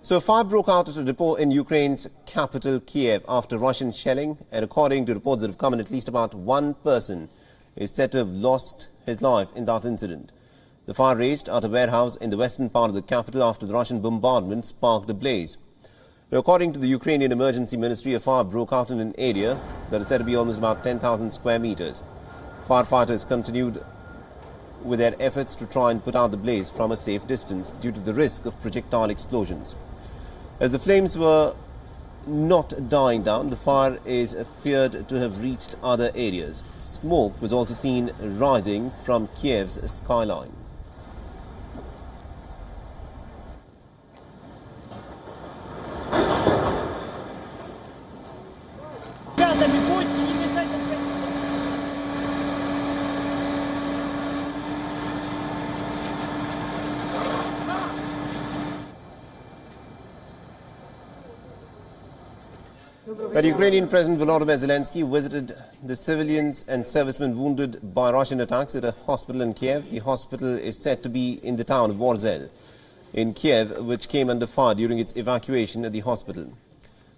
So a fire broke out at a depot in Ukraine's capital, Kyiv, after Russian shelling, and according to reports that have come in, at least about one person is said to have lost his life in that incident. The fire raged at a warehouse in the western part of the capital after the Russian bombardment sparked a blaze. Now, according to the Ukrainian Emergency Ministry, a fire broke out in an area that is said to be almost about 10,000 square meters. Firefighters continued with their efforts to try and put out the blaze from a safe distance due to the risk of projectile explosions. As the flames were not dying down, the fire is feared to have reached other areas. Smoke was also seen rising from Kyiv's skyline. But Ukrainian President Volodymyr Zelensky visited the civilians and servicemen wounded by Russian attacks at a hospital in Kyiv. The hospital is said to be in the town of Vorzel in Kyiv, which came under fire during its evacuation at the hospital.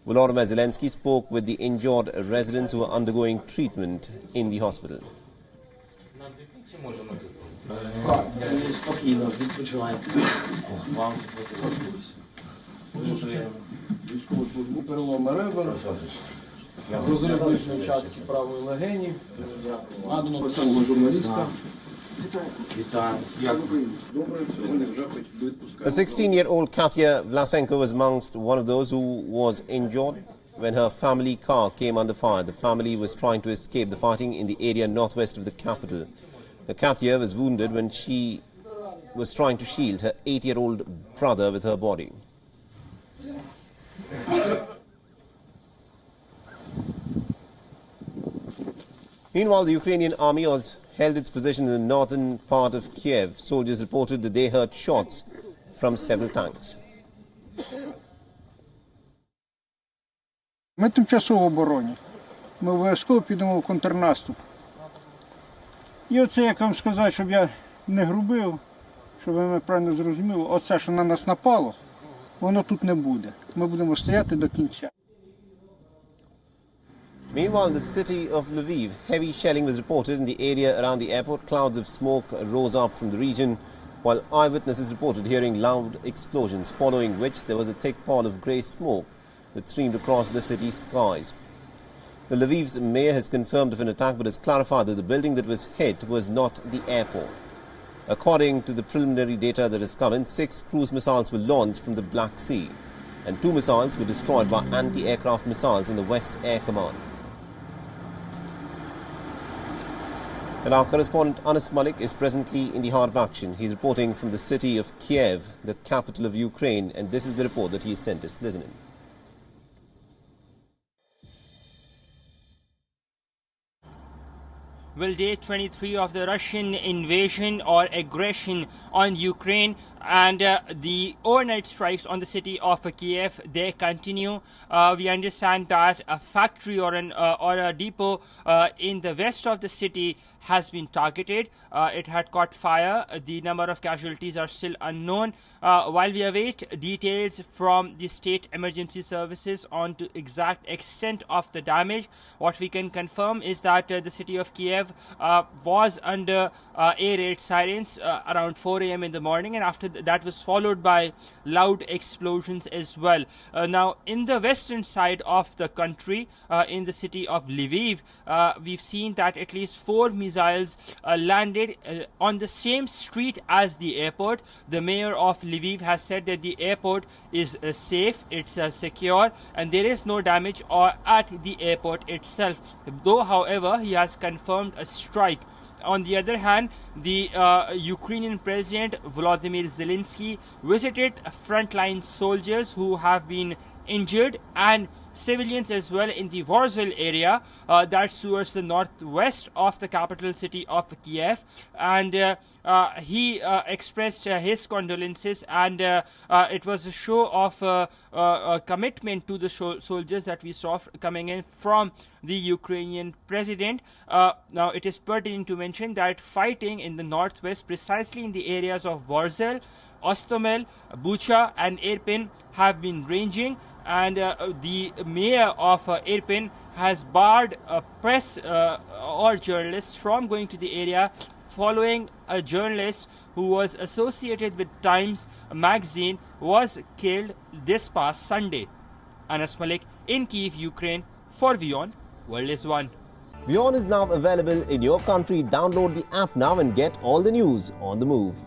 Volodymyr Zelensky spoke with the injured residents who are undergoing treatment in the hospital. Розрив нижньої частки правої легені, надано самого журналіста. A 16-year-old Katya Vlasenko was amongst one of those who was injured when her family car came under fire. The family was trying to escape the fighting in the area northwest of the capital. Katya was wounded when she was trying to shield her 8-year-old brother with her body. Meanwhile, the Ukrainian army has held its position in the northern part of Kyiv. Soldiers reported that they heard shots from several tanks. Ми тимчасово в обороні. Ми обов'язково підемо в контрнаступ. І оце, як вам сказати, щоб я не грубив, щоб ви мене правильно зрозуміли, оце, що на нас напало, воно тут не буде. Ми будемо стояти до кінця. Meanwhile, in the city of Lviv, heavy shelling was reported in the area around the airport. Clouds of smoke rose up from the region, while eyewitnesses reported hearing loud explosions, following which there was a thick pall of grey smoke that streamed across the city's skies. The Lviv's mayor has confirmed of an attack but has clarified that the building that was hit was not the airport. According to the preliminary data that has come in, 6 cruise missiles were launched from the Black Sea, and 2 missiles were destroyed by anti-aircraft missiles in the West Air Command. And our correspondent Anas Malik is presently in the heart of action. He's reporting from the city of Kyiv, the capital of Ukraine, and this is the report that he sent us. Listen in. Well, day 23 of the Russian invasion or aggression on Ukraine, and the overnight strikes on the city of Kyiv, they continue. We understand that a factory or a depot in the west of the city has been targeted. It had caught fire. The number of casualties are still unknown. While we await details from the state emergency services on the exact extent of the damage, what we can confirm is that the city of Kyiv was under air raid sirens around 4 a.m. in the morning, and after that was followed by loud explosions as well. Now, in the western side of the country, in the city of Lviv, we've seen that at least 4 missiles landed on the same street as the airport. The mayor of Lviv has said that the airport is safe, it's secure, and there is no damage at the airport itself. Though, however, he has confirmed a strike. On the other hand, the Ukrainian President Volodymyr Zelensky visited frontline soldiers who have been injured and civilians as well in the Vorzel area, that's towards the northwest of the capital city of Kyiv, and he expressed his condolences, and it was a show of commitment to the soldiers that we saw coming in from the Ukrainian president. Now, it is pertinent to mention that fighting in the northwest, precisely in the areas of Vorzel, Ostomel, Bucha and Irpin have been ranging, and the mayor of Irpin has barred press or journalists from going to the area following a journalist who was associated with Times magazine was killed this past Sunday. Anas Malik in Kyiv, Ukraine for WION World is One. WION is now available in your country. Download the app now and get all the news on the move.